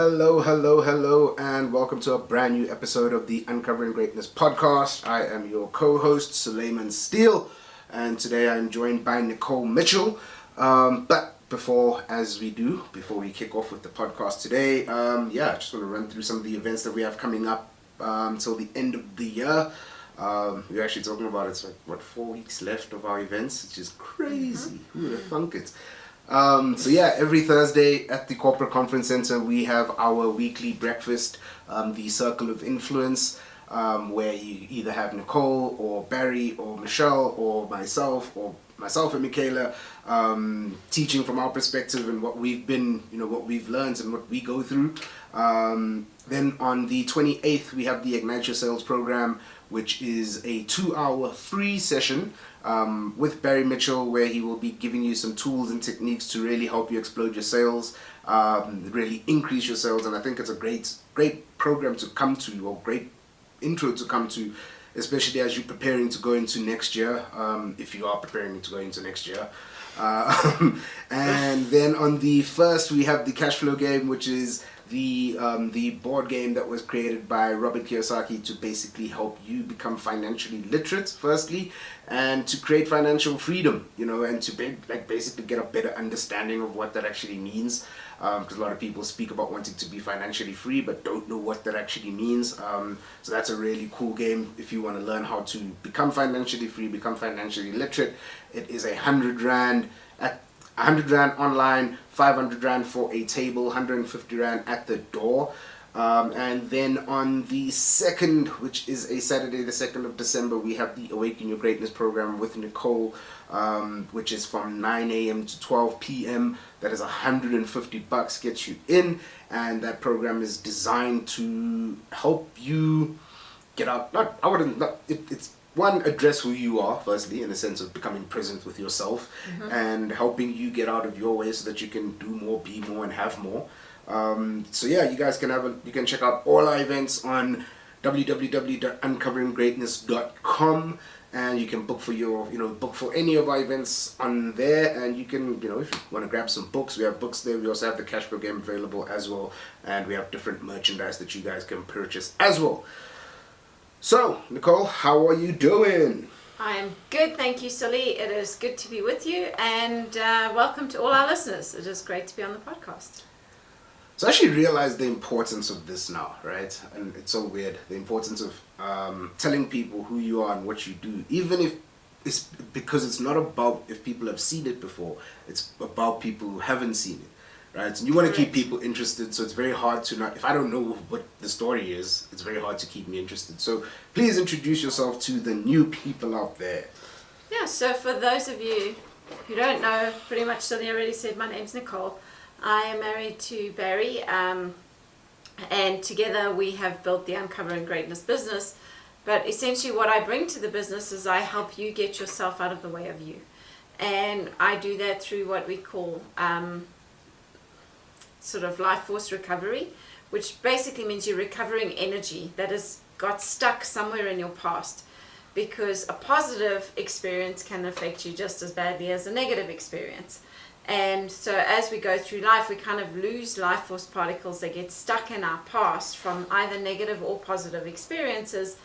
Hello, and welcome to a brand new episode of the Uncovering Greatness podcast. I am your co-host, Suleiman Steele, and today I'm joined by Nicole Mitchell. But before we kick off with the podcast today, I just want to run through some of the events that we have coming up till the end of the year. We're actually talking about it's 4 weeks left of our events, which is crazy. Who would have thunk it? Every Thursday at the Corporate Conference Center, we have our weekly breakfast, the Circle of Influence, where you either have Nicole or Barry or Michelle or myself and Michaela, teaching from our perspective and what we've been, what we've learned and what we go through. Then on the 28th, we have the Ignite Your Sales program, which is a 2-hour free session with Barry Mitchell, where he will be giving you some tools and techniques to really help you explode your sales, really increase your sales. And I think it's a great program to come to, or great intro to come to, especially as you're preparing to go into next year, if you are preparing to go into next year. And then on the 1st, we have the Cash Flow Game, which is the board game that was created by Robert Kiyosaki to basically help you become financially literate, firstly, and to create financial freedom, and to basically get a better understanding of what that actually means. Because a lot of people speak about wanting to be financially free but don't know what that actually means. So that's a really cool game if you want to learn how to become financially free, become financially literate. It is 100 Rand at 100 Rand online, 500 Rand for a table, 150 Rand at the door. And then on the 2nd, which is a Saturday, the 2nd of December, we have the Awaken Your Greatness program with Nicole, which is from 9 a.m. to 12 p.m. That is $150, gets you in. And that program is designed to help you get out, it's one, address who you are, firstly, in the sense of becoming present with yourself, and helping you get out of your way so that you can do more, be more, and have more. You guys you can check out all our events on www.UncoveringGreatness.com, and you can book for any of our events on there, and you can, if you want to grab some books, we have books there. We also have the Cash Flow Game available as well, and we have different merchandise that you guys can purchase as well. So, Nicole, how are you doing? I'm good, thank you, Sully. It is good to be with you, and welcome to all our listeners. It is great to be on the podcast. So I actually realized the importance of this now, right? And it's so weird, the importance of telling people who you are and what you do, even if it's because it's not about if people have seen it before, it's about people who haven't seen it. Right, and you want to keep people interested, so it's very hard to if I don't know what the story is, it's very hard to keep me interested. So please introduce yourself to the new people out there. Yeah, so for those of you who don't know, pretty much Sully already said, my name's Nicole. I am married to Barry, and together we have built the Uncovering Greatness business. But essentially what I bring to the business is I help you get yourself out of the way of you. And I do that through what we call sort of life force recovery, which basically means you're recovering energy that has got stuck somewhere in your past, because a positive experience can affect you just as badly as a negative experience. And so as we go through life, we kind of lose life force particles that get stuck in our past from either negative or positive experiences.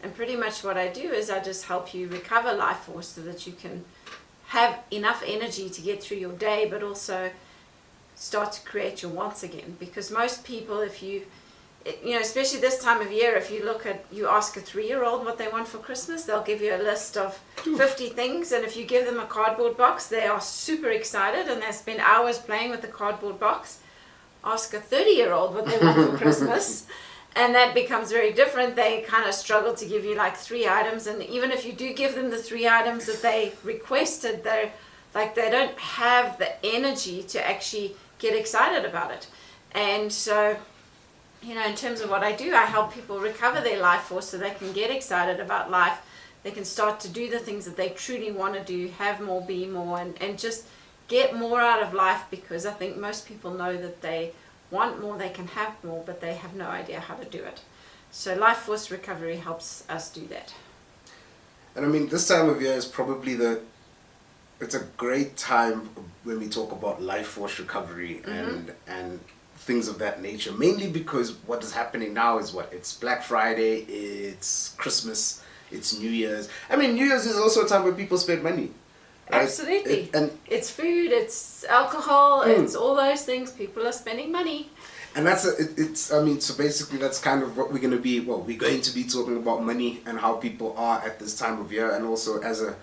And pretty much what I do is I just help you recover life force so that you can have enough energy to get through your day, but also start to create your wants again. Because most people, if you especially this time of year, if you ask a 3-year-old what they want for Christmas, they'll give you a list of 50 things, and if you give them a cardboard box, they are super excited and they spend hours playing with the cardboard box. Ask a 30-year-old what they want for Christmas, and that becomes very different. They kind of struggle to give you like 3 items, and even if you do give them the 3 items that they requested, they don't have the energy to actually get excited about it. And so, in terms of what I do, I help people recover their life force so they can get excited about life. They can start to do the things that they truly want to do, have more, be more, and just get more out of life, because I think most people know that they want more, they can have more, but they have no idea how to do it. So life force recovery helps us do that. And I mean, this time of year is probably it's a great time when we talk about life force recovery and things of that nature. Mainly because what is happening now is it's Black Friday, it's Christmas, it's New Year's. I mean, New Year's is also a time where people spend money. Right? Absolutely. And it's food, it's alcohol, it's all those things. People are spending money. And that's so basically that's kind of what we're going to be, we're going to be talking about money and how people are at this time of year. And also as a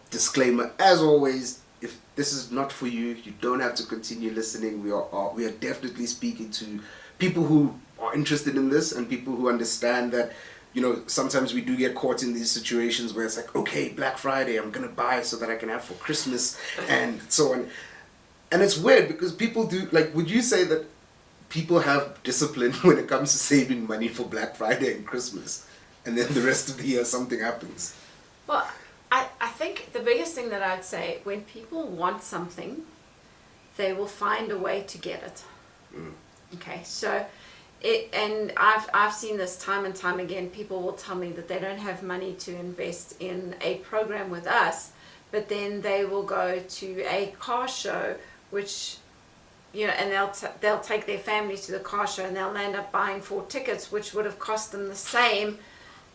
disclaimer, as always, if this is not for you, you don't have to continue listening. We are definitely speaking to people who are interested in this and people who understand that, sometimes we do get caught in these situations where it's like, okay, Black Friday, I'm going to buy so that I can have for Christmas and so on. And it's weird because people do, would you say that people have discipline when it comes to saving money for Black Friday and Christmas, and then the rest of the year something happens? Well, I think the biggest thing that I'd say, when people want something, they will find a way to get it. Okay, so and I've seen this time and time again. People will tell me that they don't have money to invest in a program with us, but then they will go to a car show, which and they'll take their family to the car show, and they'll end up buying 4 tickets, which would have cost them the same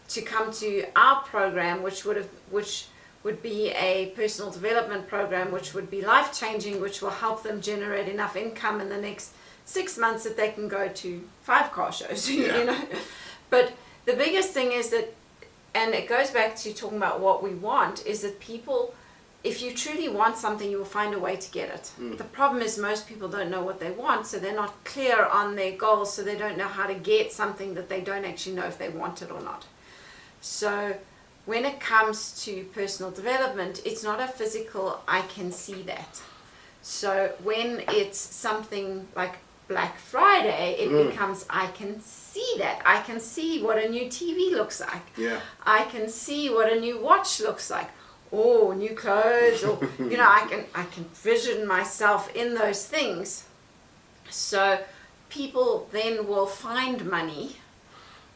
to come to our program, which would be a personal development program, which would be life-changing, which will help them generate enough income in the next 6 months that they can go to 5 car shows. But the biggest thing is that, and it goes back to talking about what we want, is that people, if you truly want something, you will find a way to get it. The problem is most people don't know what they want, so they're not clear on their goals, so they don't know how to get something that they don't actually know if they want it or not. So when it comes to personal development, it's not a physical, I can see that. So when it's something like Black Friday, it becomes, I can see that. I can see what a new TV looks like. Yeah. I can see what a new watch looks like. Or new clothes, or I can vision myself in those things. So people then will find money,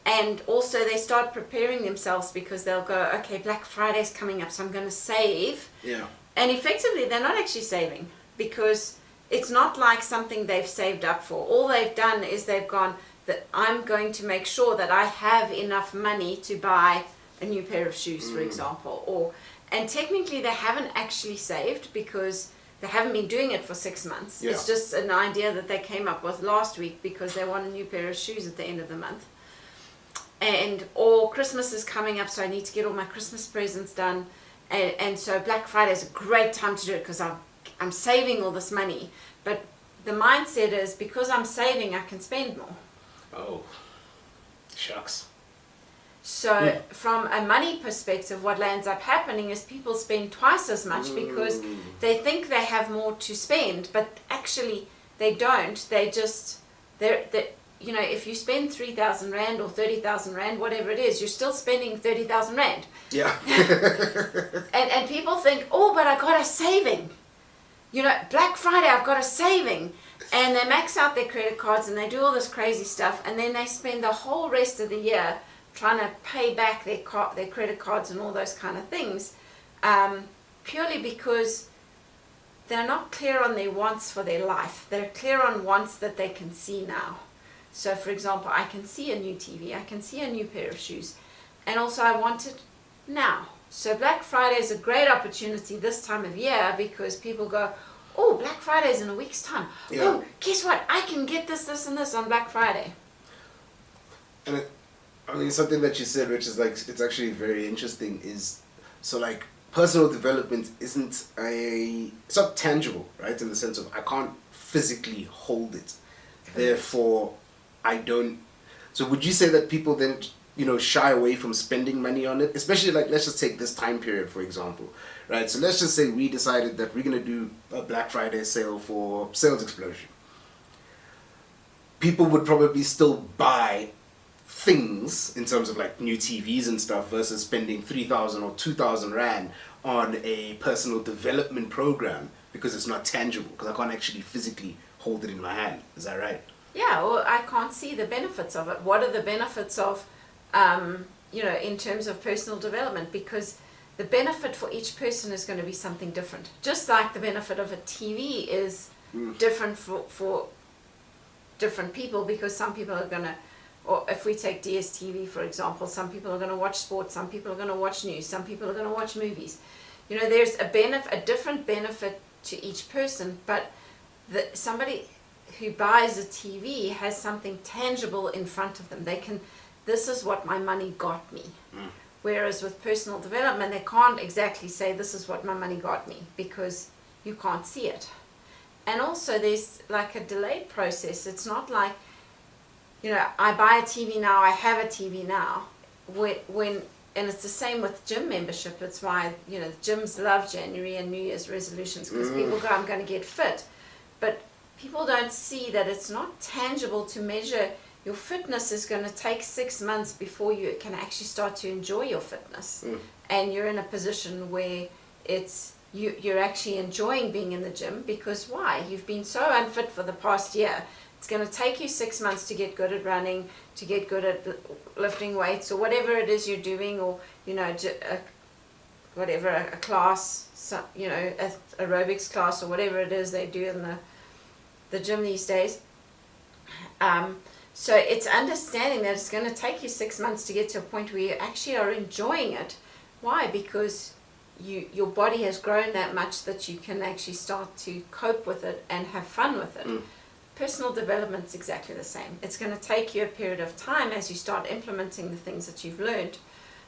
and also they start preparing themselves because they'll go, okay, Black Friday's coming up, so I'm going to save. Yeah. And effectively, they're not actually saving, because it's not like something they've saved up for. All they've done is they've gone, that I'm going to make sure that I have enough money to buy a new pair of shoes, for example, and technically they haven't actually saved because they haven't been doing it for 6 months. Yeah. It's just an idea that they came up with last week because they want a new pair of shoes at the end of the month. Or Christmas is coming up, so I need to get all my Christmas presents done. And so Black Friday is a great time to do it because I'm saving all this money. But the mindset is, because I'm saving, I can spend more. Oh, shucks. So from a money perspective, what ends up happening is people spend twice as much because they think they have more to spend, but actually they don't. If you spend 3,000 Rand or 30,000 Rand, whatever it is, you're still spending 30,000 Rand. Yeah. and people think, oh, but I got a saving. Black Friday, I've got a saving. And they max out their credit cards and they do all this crazy stuff, and then they spend the whole rest of the year trying to pay back their credit cards and all those kind of things, purely because they're not clear on their wants for their life. They're clear on wants that they can see now. So, for example, I can see a new TV, I can see a new pair of shoes, and also I want it now. So Black Friday is a great opportunity this time of year because people go, oh, Black Friday is in a week's time. Yeah. Oh, guess what? I can get this, and this on Black Friday. And something that you said, which is it's actually very interesting, is personal development it's not tangible, right? In the sense of I can't physically hold it. Therefore, I don't. So would you say that people then, shy away from spending money on it? Especially let's just take this time period, for example, right? So let's just say we decided that we're going to do a Black Friday sale for Sales Explosion. People would probably still buy things in terms of new TVs and stuff versus spending 3,000 or 2,000 Rand on a personal development program because it's not tangible, because I can't actually physically hold it in my hand. Is that right? Yeah, or I can't see the benefits of it. What are the benefits of, in terms of personal development? Because the benefit for each person is going to be something different. Just like the benefit of a TV is different for different people, because some people are going to, or if we take DSTV for example, some people are going to watch sports, some people are going to watch news, some people are going to watch movies. You know, there's a different benefit to each person, but somebody who buys a TV has something tangible in front of them. They can, this is what my money got me. Whereas with personal development, they can't exactly say this is what my money got me, because you can't see it. And also there's like a delayed process. It's not like, you know, I buy a TV now, I have a TV now. And it's the same with gym membership. It's why, you know, gyms love January and New Year's resolutions, because people go, I'm going to get fit. But people don't see that it's not tangible to measure. Your fitness is going to take 6 months before you can actually start to enjoy your fitness. And you're in a position where you're actually enjoying being in the gym, because why? You've been so unfit for the past year. It's going to take you 6 months to get good at running, to get good at lifting weights, or whatever it is you're doing, or, you know, a class, you know, aerobics class, or whatever it is they do in the gym these days. So it's understanding that it's going to take you 6 months to get to a point where you actually are enjoying it. Why? Because your body has grown that much that you can actually start to cope with it and have fun with it. Personal development's exactly the same. It's going to take you a period of time as you start implementing the things that you've learned,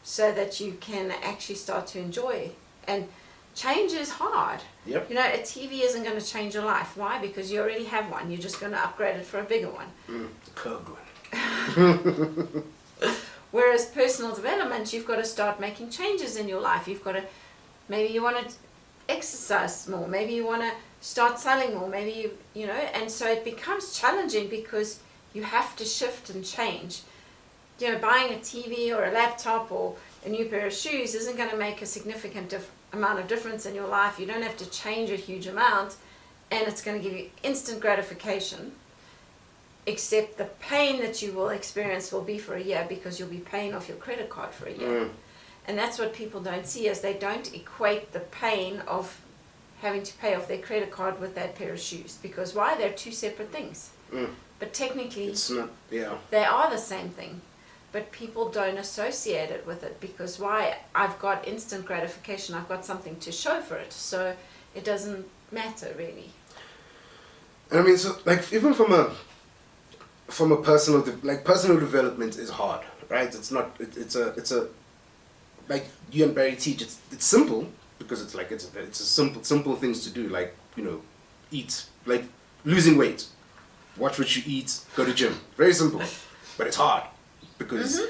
so that you can actually start to enjoy. And change is hard. Yep. You know, a TV isn't going to change your life. Why? Because you already have one. You're just going to upgrade it for a bigger one. Curved one. Whereas personal development, you've got to start making changes in your life. You've got to, maybe you want to exercise more. Maybe you want to start selling more. Maybe you know, and so it becomes challenging because you have to shift and change. You know, buying a TV or a laptop or a new pair of shoes isn't going to make a significant amount of difference in your life. You don't have to change a huge amount, and it's going to give you instant gratification, except the pain that you will experience will be for a year, because you'll be paying off your credit card for a year. And that's what people don't see, is they don't equate the pain of having to pay off their credit card with that pair of shoes. Because why? They're two separate things. But technically, it's not, they are the same thing. But people don't associate it with it, because why? I've got instant gratification. I've got something to show for it. So it doesn't matter, really. And I mean, so like, even from a personal personal development is hard, right? It's not. It's a like you and Barry teach. It's simple, because it's like it's a simple things to do, like, you know, eat, like losing weight, watch what you eat, go to gym. Very simple, but it's hard, because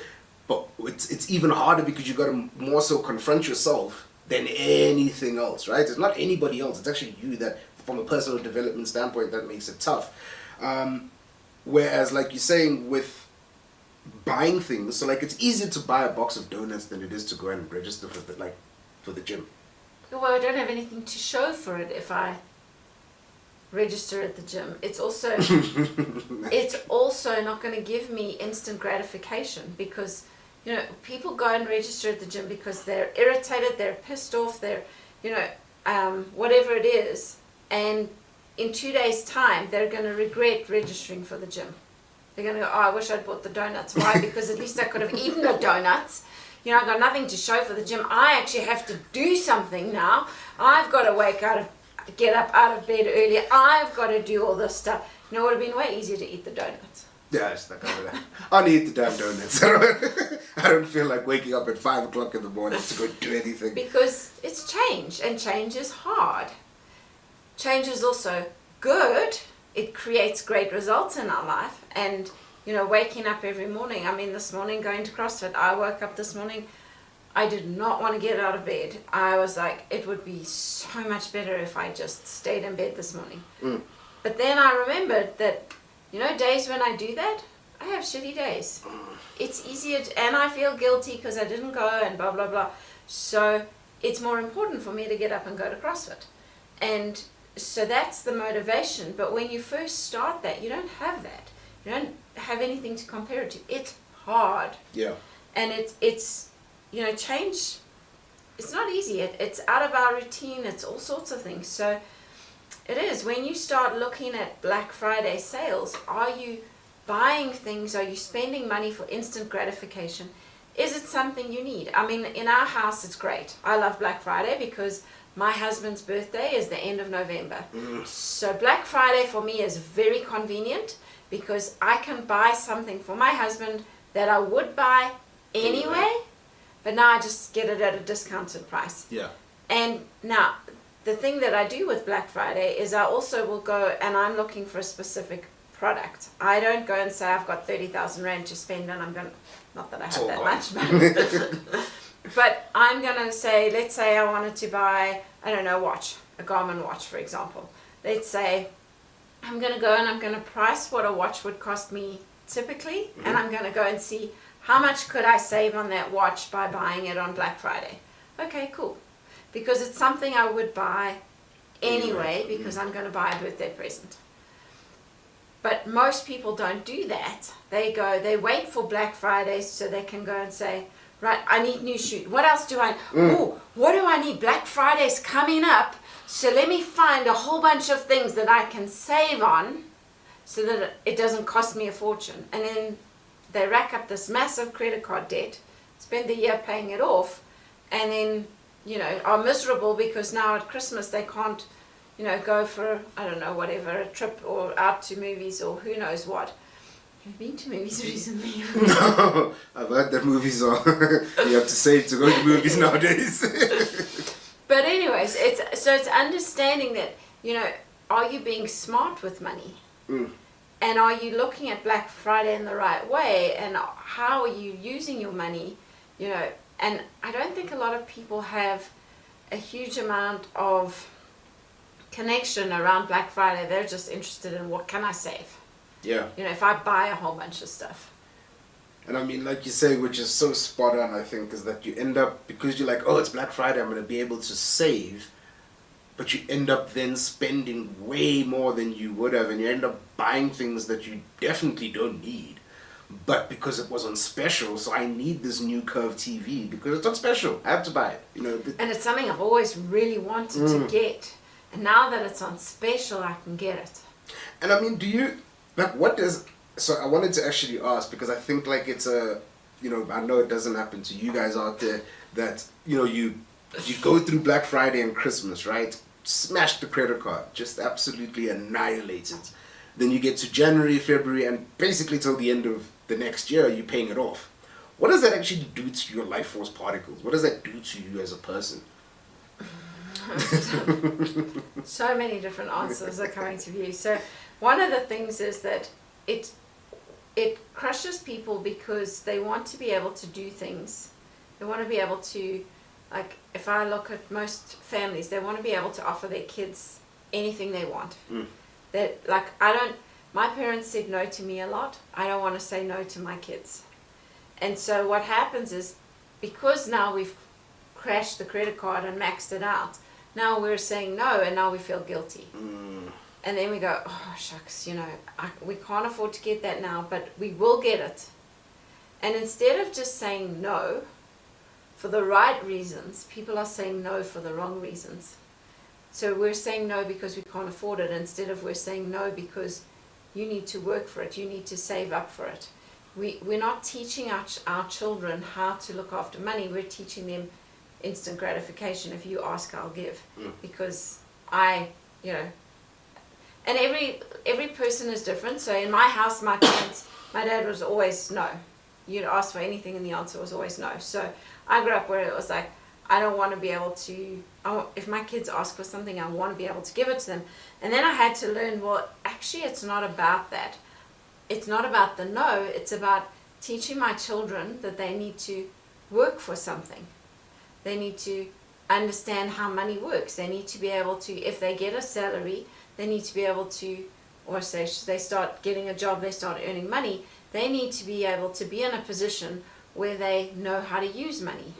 but it's even harder because you got to more so confront yourself than anything else, right? It's not anybody else. It's actually you that, from a personal development standpoint, that makes it tough. Whereas, like you're saying, with buying things, so like it's easier to buy a box of donuts than it is to go and register for the gym. Well, I don't have anything to show for it if I register at the gym. It's also not going to give me instant gratification, because, you know, people go and register at the gym because they're irritated, they're pissed off, they're, you know, whatever it is, and in 2 days' time they're going to regret registering for the gym. They're going to go, oh, I wish I'd bought the donuts. Why? Because at least I could have eaten the donuts. You know, I've got nothing to show for the gym. I actually have to do something now. I've got to get up out of bed earlier. I've got to do all this stuff. You know, it would have been way easier to eat the donuts. Yeah, it's not gonna that. I need the damn donuts. I don't feel like waking up at 5 o'clock in the morning to go do anything. Because it's change, and change is hard. Change is also good. It creates great results in our life. And, you know, waking up every morning. I mean, this morning going to CrossFit, I woke up this morning, I did not want to get out of bed. I was like, it would be so much better if I just stayed in bed this morning. But then I remembered that, you know, days when I do that, I have shitty days. It's easier and I feel guilty because I didn't go and blah, blah, blah. So it's more important for me to get up and go to CrossFit. And so that's the motivation. But when you first start that, you don't have that. You don't have anything to compare it to. It's hard. Yeah. And it's you know, change, it's not easy. It's out of our routine. It's all sorts of things. So It is. When you start looking at Black Friday sales, are you buying things? Are you spending money for instant gratification? Is it something you need? I mean, in our house, it's great. I love Black Friday because my husband's birthday is the end of November. So Black Friday for me is very convenient because I can buy something for my husband that I would buy anyway, but now I just get it at a discounted price. Yeah. And now, the thing that I do with Black Friday is I also will go and I'm looking for a specific product. I don't go and say I've got 30,000 Rand to spend and I'm going to, not that I have that much, but I'm going to say, let's say I wanted to buy, I don't know, a Garmin watch, for example. Let's say I'm going to go and I'm going to price what a watch would cost me typically, and I'm going to go and see how much could I save on that watch by buying it on Black Friday. Okay, cool. Because it's something I would buy anyway because I'm going to buy a birthday present. But most people don't do that. They wait for Black Friday so they can go and say, right, I need new shoes. What else do I, what do I need? Black Friday's coming up, so let me find a whole bunch of things that I can save on so that it doesn't cost me a fortune. And then they rack up this massive credit card debt, spend the year paying it off, and then are miserable because now at Christmas they can't, go for, I don't know, whatever, a trip or out to movies or who knows what. Have you been to movies recently? No, I've heard that movies are, you have to save to go to movies nowadays. But anyways, it's understanding that, are you being smart with money? And are you looking at Black Friday in the right way? And how are you using your money, And I don't think a lot of people have a huge amount of connection around Black Friday. They're just interested in what can I save? Yeah. If I buy a whole bunch of stuff. And I mean, like you say, which is so spot on, I think, is that you end up, because you're like, oh, it's Black Friday, I'm going to be able to save. But you end up then spending way more than you would have. And you end up buying things that you definitely don't need. But because it was on special, so I need this new Curve TV because it's on special. I have to buy it. And it's something I've always really wanted to get. And now that it's on special, I can get it. And I mean, do you, so I wanted to actually ask, because I think like it's a, I know it doesn't happen to you guys out there, that, you go through Black Friday and Christmas, right? Smash the credit card, just absolutely annihilate it. Then you get to January, February, and basically till the end of the next year, you're paying it off. What does that actually do to your life force particles? What does that do to you as a person? So many different answers are coming to view. So one of the things is that it crushes people because they want to be able to do things. They want to be able to, like, if I look at most families, they want to be able to offer their kids anything they want. That, like, my parents said no to me a lot. I don't want to say no to my kids. And so what happens is, because now we've crashed the credit card and maxed it out, now we're saying no, and now we feel guilty. And then we go, oh shucks, we can't afford to get that now, but we will get it. And instead of just saying no for the right reasons, people are saying no for the wrong reasons. So we're saying no because we can't afford it, instead of we're saying no because you need to work for it, you need to save up for it. We're not teaching our children how to look after money, we're teaching them instant gratification. If you ask, I'll give. Because and every person is different. So in my house, my dad was always no. You'd ask for anything and the answer was always no. So I grew up where it was like, I don't want to be able to, if my kids ask for something, I want to be able to give it to them. And then I had to learn, well, actually it's not about that. It's not about the no, it's about teaching my children that they need to work for something. They need to understand how money works. They need to be able to, if they get a salary, they need to be able to, or say they start getting a job, they start earning money, they need to be able to be in a position where they know how to use money.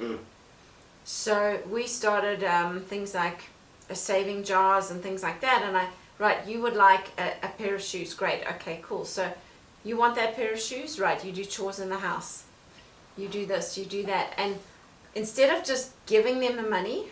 So we started things like saving jars and things like that, and right, you would like a pair of shoes, great, okay, cool. So you want that pair of shoes, right, you do chores in the house, you do this, you do that, and instead of just giving them the money,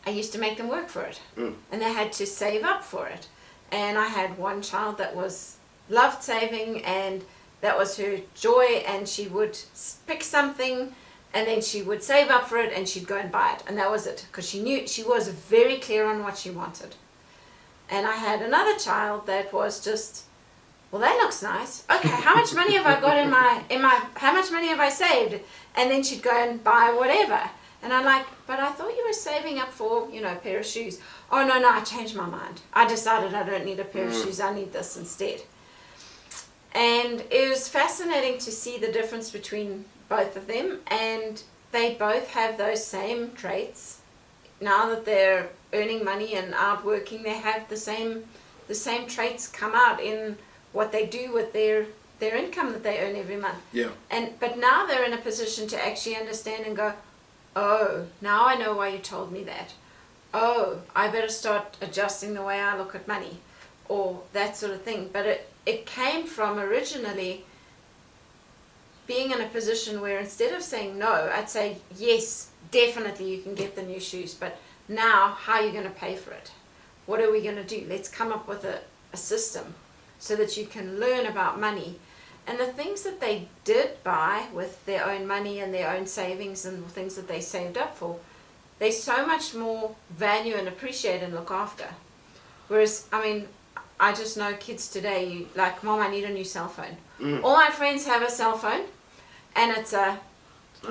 I used to make them work for it. Mm. And they had to save up for it. And I had one child that loved saving, and that was her joy, and she would pick something and then she would save up for it and she'd go and buy it. And that was it, because she was very clear on what she wanted. And I had another child that was just, well, that looks nice. Okay, how much money have I got in my how much money have I saved? And then she'd go and buy whatever. And I'm like, but I thought you were saving up for, a pair of shoes. Oh, no, I changed my mind. I decided I don't need a pair of shoes. I need this instead. And it was fascinating to see the difference between both of them. And they both have those same traits. Now that they're earning money and out working, they have the same traits come out in what they do with their income that they earn every month. Yeah. But now they're in a position to actually understand and go, oh, now I know why you told me that. Oh, I better start adjusting the way I look at money, or that sort of thing. But it came from originally being in a position where instead of saying no, I'd say, yes, definitely you can get the new shoes, but now how are you going to pay for it? What are we going to do? Let's come up with a system so that you can learn about money. And the things that they did buy with their own money and their own savings and the things that they saved up for, they so much more value and appreciate and look after. Whereas, I just know kids today, like, Mom, I need a new cell phone. All my friends have a cell phone, and it's not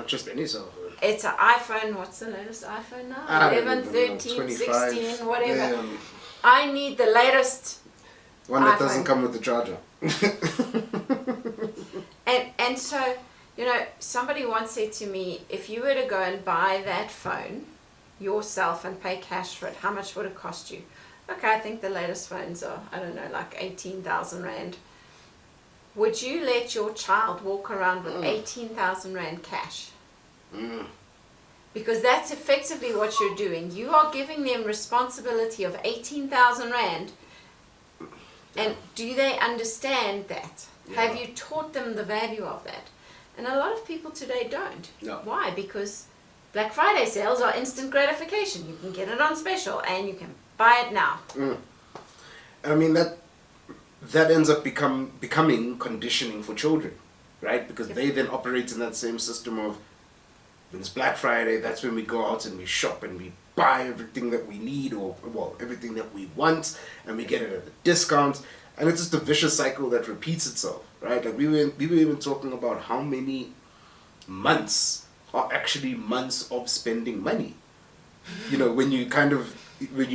just any cell phone. It's an iPhone. What's the latest iPhone now? 11, 13, 25, 16, whatever. Yeah. I need the latest one that iPhone. doesn't come with the charger. And so, somebody once said to me, if you were to go and buy that phone yourself and pay cash for it, how much would it cost you? Okay, I think the latest phones are, I don't know, like 18,000 Rand. Would you let your child walk around with 18,000 Rand cash? Because that's effectively what you're doing. You are giving them responsibility of 18,000 Rand. And do they understand that? Yeah. Have you taught them the value of that? And a lot of people today don't. No. Why? Because Black Friday sales are instant gratification. You can get it on special and you can buy it now. That ends up becoming conditioning for children, right? Because they then operate in that same system of, when it's Black Friday, that's when we go out and we shop and we buy everything that we need, or everything that we want, and we get it at a discount, and it's just a vicious cycle that repeats itself, right? Like we were even talking about how many months are actually months of spending money. When you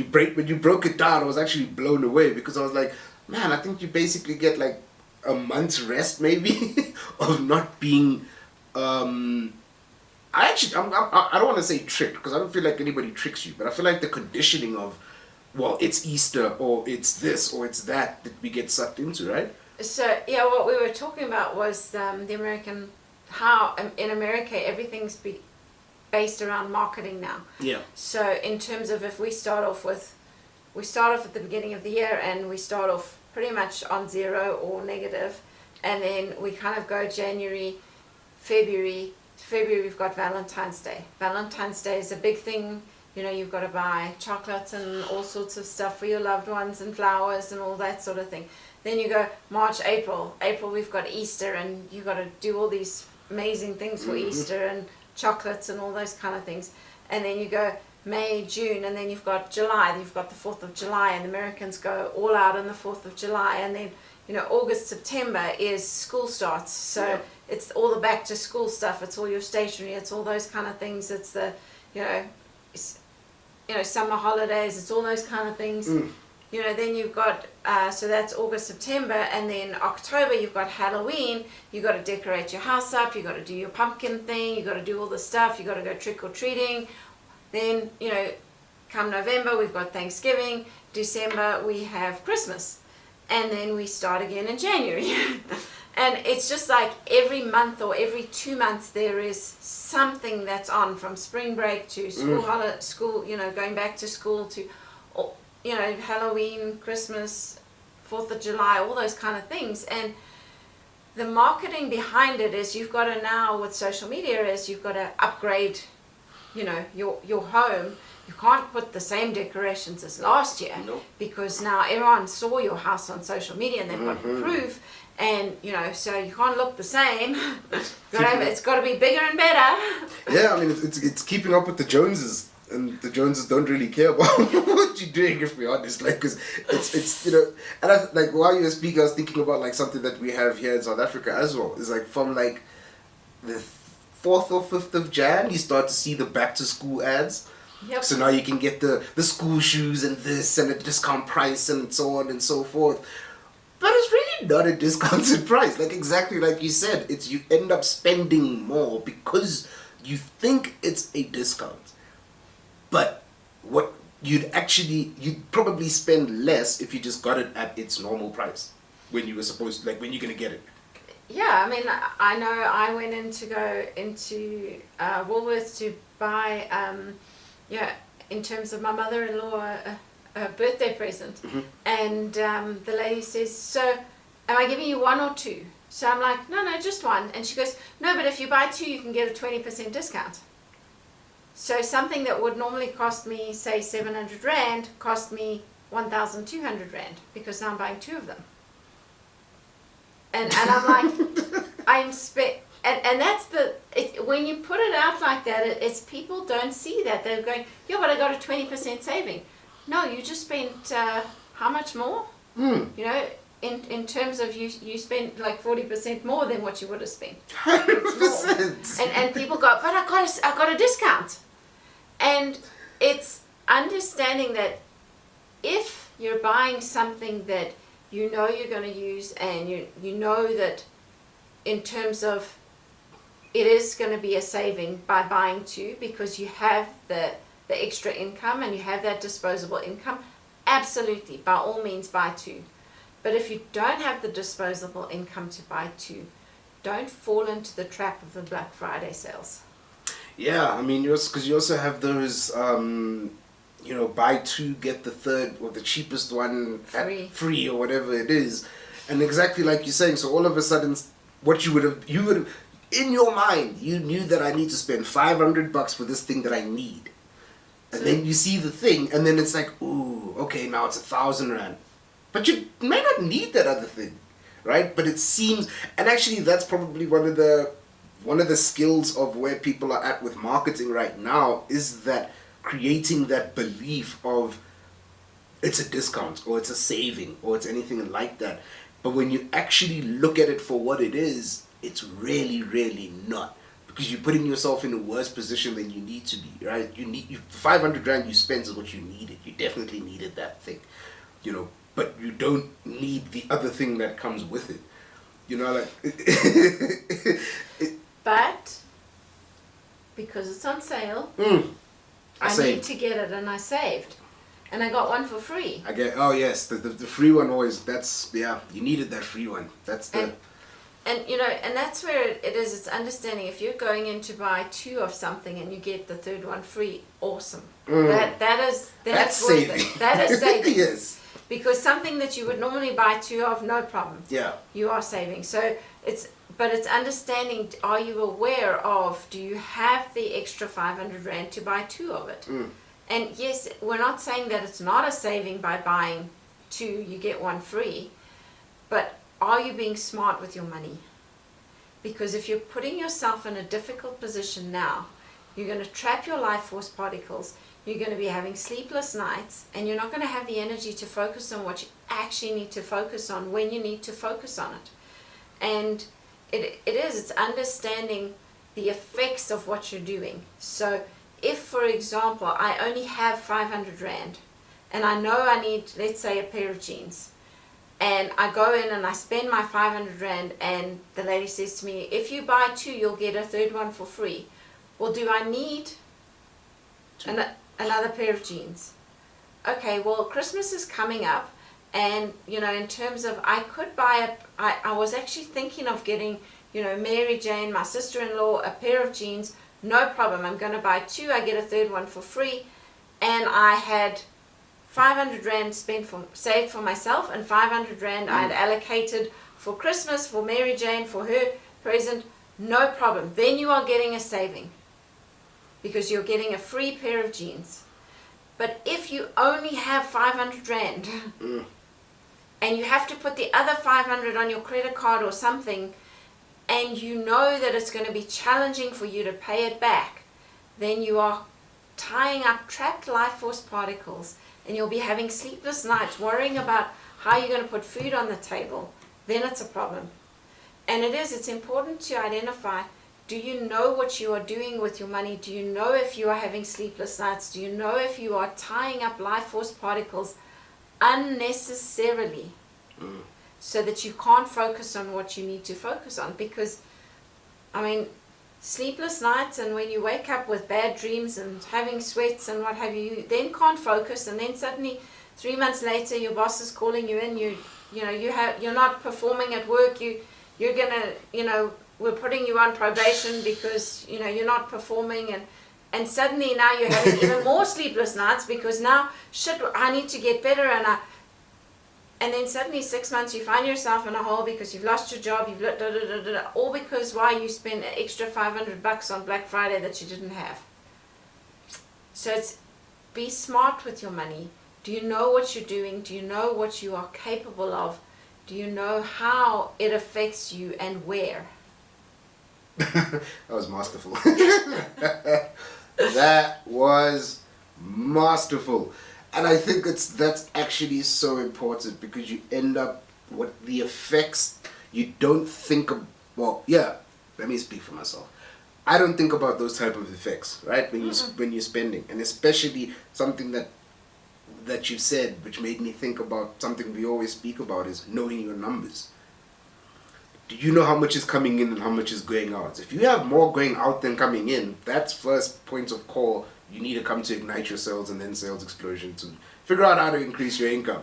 broke it down, I was actually blown away, because I was like, man, I think you basically get like a month's rest maybe of not being I don't want to say tricked, because I don't feel like anybody tricks you, but I feel like the conditioning of, well, it's Easter, or it's this, or it's that we get sucked into, right? So, yeah, what we were talking about was the American, how in America everything's based around marketing now. Yeah. So in terms of, if we start off at the beginning of the year, and we start off pretty much on zero or negative, and then we kind of go January, February we've got Valentine's Day. Valentine's Day is a big thing. You've got to buy chocolates and all sorts of stuff for your loved ones, and flowers and all that sort of thing. Then you go March, April we've got Easter, and you've got to do all these amazing things for Easter, and chocolates and all those kind of things. And then you go May, June, and then you've got July, you've got the 4th of July, and the Americans go all out on the 4th of July, and then August, September is school starts, so it's all the back to school stuff, it's all your stationery, it's all those kind of things, it's the summer holidays, it's all those kind of things. Then you've got so that's August, September, and then October you've got Halloween. You've got to decorate your house up, you've got to do your pumpkin thing, you've got to do all the stuff, you've got to go trick-or-treating. Then come November we've got Thanksgiving, December we have Christmas, and then we start again in January. And it's just like every month or every 2 months there is something that's on, from spring break to school going back to school to Halloween, Christmas, 4th of July, all those kind of things. And the marketing behind it is, you've got to now, with social media, is you've got to upgrade your home, you can't put the same decorations as last year. Nope. Because now everyone saw your house on social media and they've got proof, and so you can't look the same. It's got to be bigger and better. Yeah, I mean, it's keeping up with the Joneses. And the Joneses don't really care about what you're doing, if we're honest. Like, because it's and like while you were speaking, I was thinking about like something that we have here in South Africa as well. It's like from like the 4th or 5th of Jan, you start to see the back to school ads. Yep. So now you can get the school shoes and this and a discount price and so on and so forth. But it's really not a discounted price. Like exactly like you said, it's you end up spending more because you think it's a discount. But what you'd probably spend less if you just got it at its normal price when you were supposed to, like when you're gonna get it. Yeah, I mean, I know I went in to go into Woolworths to buy, in terms of my mother-in-law, a birthday present. And the lady says, so am I giving you one or two? So I'm like, no, just one. And she goes, no, but if you buy two, you can get a 20% discount. So something that would normally cost me, say, 700 Rand, cost me 1,200 Rand, because now I'm buying two of them. And I'm like, and that's when you put it out like that, it's people don't see that. They're going, yeah, but I got a 20% saving. No, you just spent how much more? In terms of you spent like 40% more than what you would have spent. 100%. And people go, but I got a discount. And it's understanding that if you're buying something that you know you're going to use, and you know that in terms of it is going to be a saving by buying two, because you have the extra income and you have that disposable income, absolutely, by all means buy two. But if you don't have the disposable income to buy two, don't fall into the trap of the Black Friday sales. Yeah, I mean, because you also have those, buy two, get the third, or the cheapest one free or whatever it is. And exactly like you're saying, so all of a sudden, what you would have, in your mind, you knew that I need to spend $500 for this thing that I need. And then you see the thing, and then it's like, ooh, okay, now it's 1,000 Rand. But you may not need that other thing, right? But it seems, and actually that's probably one of the skills of where people are at with marketing right now, is that creating that belief of it's a discount or it's a saving or it's anything like that. But when you actually look at it for what it is, it's really, really not. Because you're putting yourself in a worse position than you need to be, right? 500 Rand you spent is what you needed. You definitely needed that thing, but you don't need the other thing that comes with it. But because it's on sale, I need to get it, and I saved, and I got one for free. Oh yes, the free one always. You needed that free one. That's the. And that's where it is. It's understanding if you're going in to buy two of something and you get the third one free, awesome. That's saving. That is saving. Yes. Because something that you would normally buy two of, no problem. Yeah. You are saving. So it's understanding, are you aware of, do you have the extra 500 Rand to buy two of it? And yes, we're not saying that it's not a saving by buying two, you get one free, but are you being smart with your money? Because if you're putting yourself in a difficult position now, you're going to trap your life force particles. You're going to be having sleepless nights, and you're not going to have the energy to focus on what you actually need to focus on when you need to focus on it. And it's understanding the effects of what you're doing. So if, for example, I only have 500 Rand, and I know I need, let's say, a pair of jeans, and I go in and I spend my 500 Rand, and the lady says to me, if you buy two, you'll get a third one for free. Well, do I need another pair of jeans? Okay, well, Christmas is coming up, and in terms of, I could buy I was actually thinking of getting Mary Jane, my sister-in-law, a pair of jeans. No problem, I'm going to buy two, I get a third one for free. And I had 500 Rand saved for myself, and 500 Rand I had allocated for Christmas, for Mary Jane, for her present. No problem, then you are getting a saving. because you're getting a free pair of jeans. But if you only have 500 Rand and you have to put the other 500 on your credit card or something, and you know that it's going to be challenging for you to pay it back, then you are tying up trapped life force particles, and you'll be having sleepless nights worrying about how you're going to put food on the table. Then it's a problem. And it's important to identify, do you know what you are doing with your money? Do you know if you are having sleepless nights? Do you know if you are tying up life force particles unnecessarily so that you can't focus on what you need to focus on? Because, I mean, sleepless nights, and when you wake up with bad dreams and having sweats and what have you, then can't focus, and then suddenly 3 months later your boss is calling you in, you're not performing at work, you're gonna, we're putting you on probation because you're not performing, and suddenly now you're having even more sleepless nights because now shit, I need to get better, and then suddenly 6 months you find yourself in a hole because you've lost your job, all because why you spent an extra $500 on Black Friday that you didn't have. So be smart with your money. Do you know what you're doing? Do you know what you are capable of? Do you know how it affects you and where? That was masterful. That was masterful. And I think that's actually so important, because you end up, what the effects, you don't think of, well, yeah, let me speak for myself. I don't think about those type of effects, right? When you're spending, and especially something that you said, which made me think about something we always speak about, is knowing your numbers. Do you know how much is coming in and how much is going out? If you have more going out than coming in, that's first point of call. You need to come to Ignite Your Sales and then Sales Explosion to figure out how to increase your income.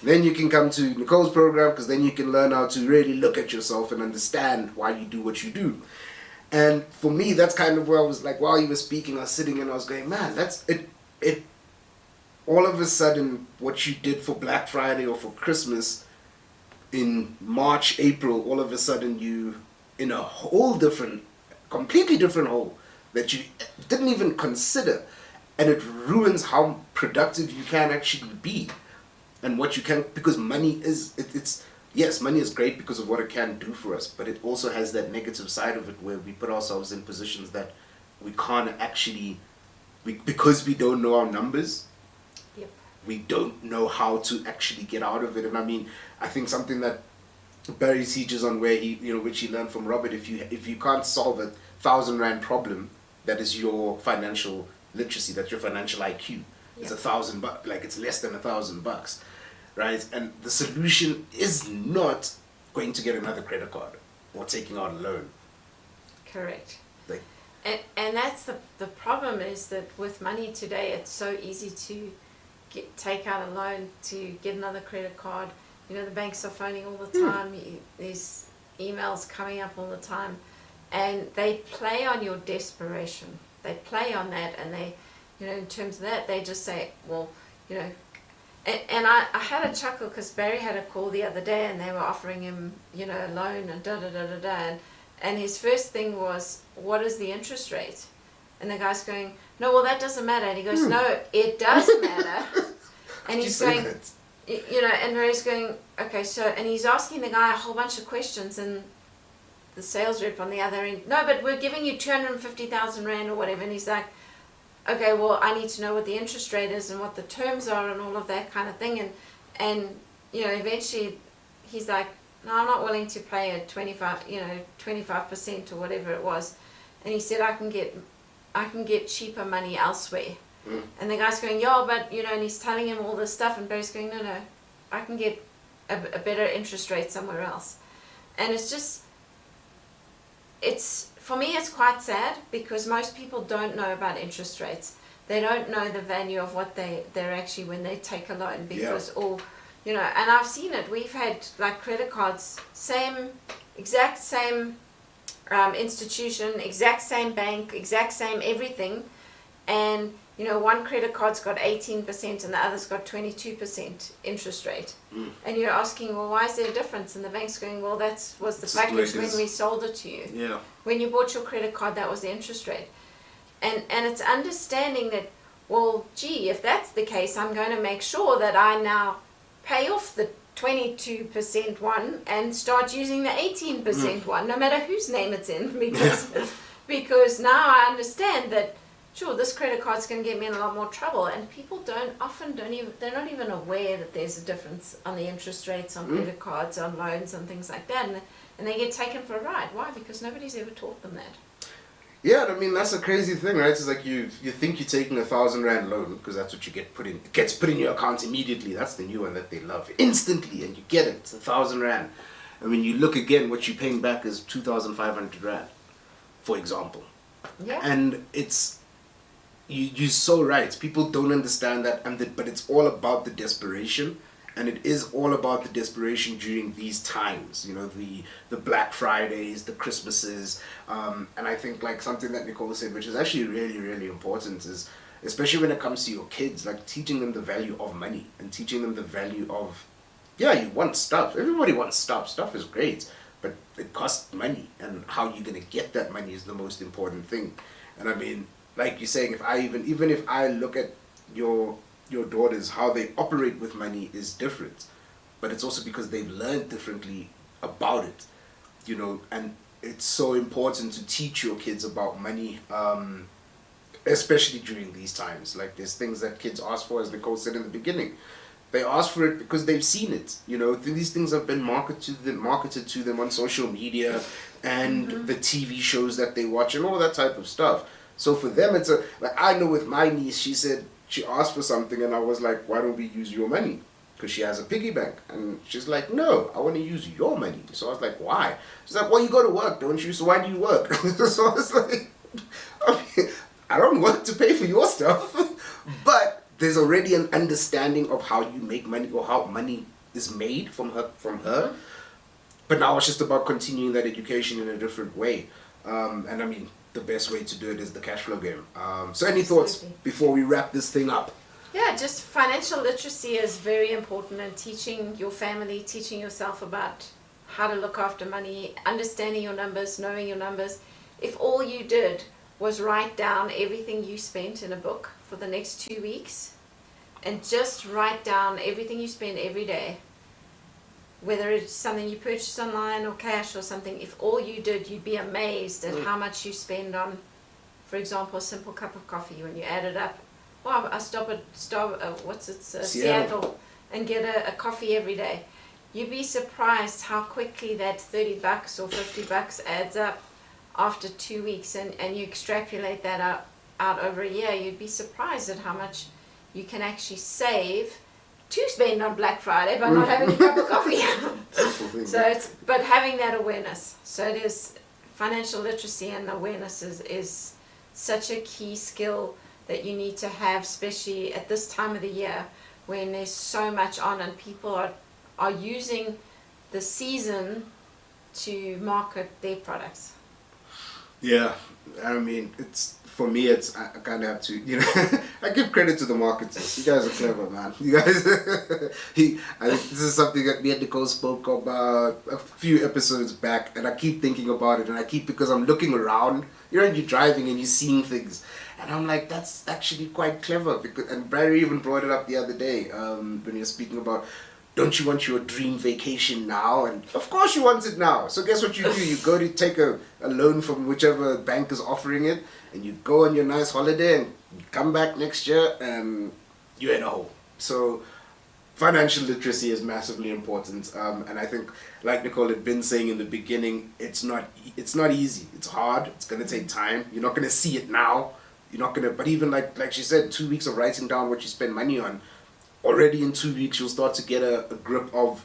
Then you can come to Nicole's program, because then you can learn how to really look at yourself and understand why you do what you do. And for me, that's kind of where I was like, while you were speaking, I was sitting and I was going, man, that's it. All of a sudden, what you did for Black Friday or for Christmas in March, April, all of a sudden you in a whole different, completely different hole that you didn't even consider, and it ruins how productive you can actually be and what you can, because money is, yes, money is great because of what it can do for us, but it also has that negative side of it where we put ourselves in positions that we can't actually, because we don't know our numbers. Yep. We don't know how to actually get out of it. And I mean, I think something that Barry teaches on, where he, which he learned from Robert, if you can't solve a 1,000 Rand problem, that is your financial literacy, that's your financial IQ. It's $1,000, like it's less than $1,000, right? And the solution is not going to get another credit card or taking out a loan. Correct. Like, and that's the problem, is that with money today, it's so easy to take out a loan, to get another credit card. The banks are phoning all the time. There's emails coming up all the time, and they play on your desperation. They play on that, and they, in terms of that, they just say, well, and I had a chuckle because Barry had a call the other day, and they were offering him, a loan and and his first thing was, what is the interest rate? And the guy's going, no, well, that doesn't matter. And he goes, no, it does matter. And he's going, and Barry's going, okay, so, and he's asking the guy a whole bunch of questions, and the sales rep on the other end, no, but we're giving you 250,000 Rand or whatever. And he's like, okay, well, I need to know what the interest rate is and what the terms are and all of that kind of thing. And eventually he's like, no, I'm not willing to pay a 25% or whatever it was. And he said, I can get cheaper money elsewhere. And the guy's going, yeah, but, and he's telling him all this stuff, and Barry's going, no, I can get a better interest rate somewhere else. And for me, it's quite sad, because most people don't know about interest rates. They don't know the value of what they're actually, when they take a loan, because and I've seen it. We've had like credit cards, exact same institution, exact same bank, exact same everything, and one credit card's got 18% and the other's got 22% interest rate. And you're asking, well, why is there a difference? And the bank's going, well, that was the package when we sold it to you. Yeah. When you bought your credit card, that was the interest rate. And it's understanding that, well, gee, if that's the case, I'm going to make sure that I now pay off the 22% one and start using the 18% one, no matter whose name it's in, because now I understand that, sure, this credit card's going to get me in a lot more trouble, and people they're not even aware that there's a difference on the interest rates on credit cards, on loans, and things like that, and they get taken for a ride. Why? Because nobody's ever taught them that. Yeah, I mean, that's a crazy thing, right? It's like you think you're taking 1,000 rand loan because that's what you get put in. It gets put in your account immediately. That's the new one that they love. Instantly, and you get it. It's 1,000 rand. And when you look again, what you're paying back is 2,500 rand, for example. Yeah. And it's, you're so right. People don't understand that, but it's all about the desperation. And it is all about the desperation during these times, you know, the Black Fridays, the Christmases, and I think like something that Nicole said, which is actually really, really important, is especially when it comes to your kids, like teaching them the value of money and teaching them the value of, yeah, you want stuff. Everybody wants stuff. Stuff is great, but it costs money, and how you're gonna get that money is the most important thing. And I mean, like you're saying, if I even if I look at your daughters, how they operate with money is different, but it's also because they've learned differently about it, you know. And it's so important to teach your kids about money, especially during these times. Like, there's things that kids ask for, as Nicole said in the beginning. They ask for it because they've seen it, you know. These things have been marketed to them on social media and the TV shows that they watch and all that type of stuff. So for them, it's like, I know with my niece, she asked for something, and I was like, why don't we use your money? Because she has a piggy bank. And she's like, no, I want to use your money. So I was like, why? She's like, well, you go to work, don't you? So why do you work? So I was like, I don't work to pay for your stuff. But there's already an understanding of how you make money, or how money is made from her. But now it's just about continuing that education in a different way. And I mean, the best way to do it is the cash flow game. So any thoughts before we wrap this thing up? Yeah, just financial literacy is very important, and teaching your family, teaching yourself about how to look after money, understanding your numbers, knowing your numbers. If all you did was write down everything you spent in a book for the next 2 weeks, and just write down everything you spend every day, whether it's something you purchase online or cash or something, if all you did, you'd be amazed at how much you spend on, for example, a simple cup of coffee. When you add it up, wow, I stop at Seattle and get a coffee every day. You'd be surprised how quickly that $30 or $50 adds up after 2 weeks, and you extrapolate that out over a year. You'd be surprised at how much you can actually save to spend on Black Friday by not having a cup of coffee. So but having that awareness. So it is, financial literacy and awareness is such a key skill that you need to have, especially at this time of the year when there's so much on, and people are using the season to market their products. Yeah, I mean, for me, I kind of have to, you know, I give credit to the marketers. You guys are clever, man. You guys, this is something that me and Nicole spoke about a few episodes back, and I keep thinking about it, and because I'm looking around, you know, and you're driving and you're seeing things, and I'm like, that's actually quite clever. And Barry even brought it up the other day when he was speaking about, don't you want your dream vacation now? And of course you want it now. So guess what you do? You go to take a loan from whichever bank is offering it, and you go on your nice holiday, and you come back next year and you're in a hole. So financial literacy is massively important. And I think, like Nicole had been saying in the beginning, it's not easy. It's hard. It's going to take time. You're not going to see it now. You're not going to, but even like she said, 2 weeks of writing down what you spend money on, already in 2 weeks you'll start to get a grip of,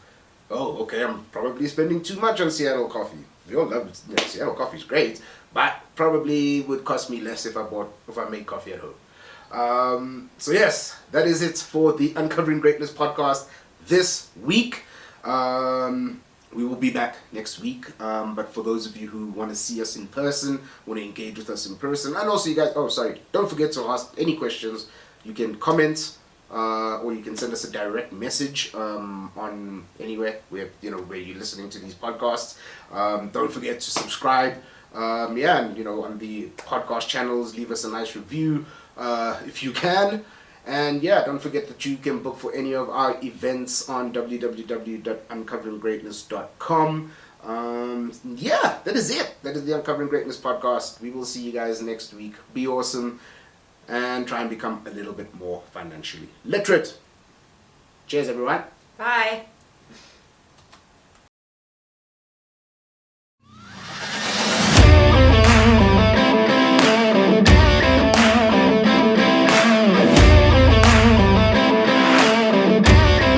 oh, okay, I'm probably spending too much on Seattle coffee. We all love it. You know, Seattle coffee is great, but probably would cost me less if I made coffee at home. So yes, that is it for the Uncovering Greatness podcast this week. We will be back next week, but for those of you who want to see us in person, want to engage with us in person, and also you guys, don't forget to ask any questions. You can comment, or you can send us a direct message on anywhere where you're listening to these podcasts. Don't forget to subscribe Yeah, and on the podcast channels, leave us a nice review if you can. And yeah, don't forget that you can book for any of our events on www.uncoveringgreatness.com. Yeah, that is it. That is the Uncovering Greatness podcast. We will see you guys next week. Be awesome and try and become a little bit more financially literate. Cheers, everyone. Bye.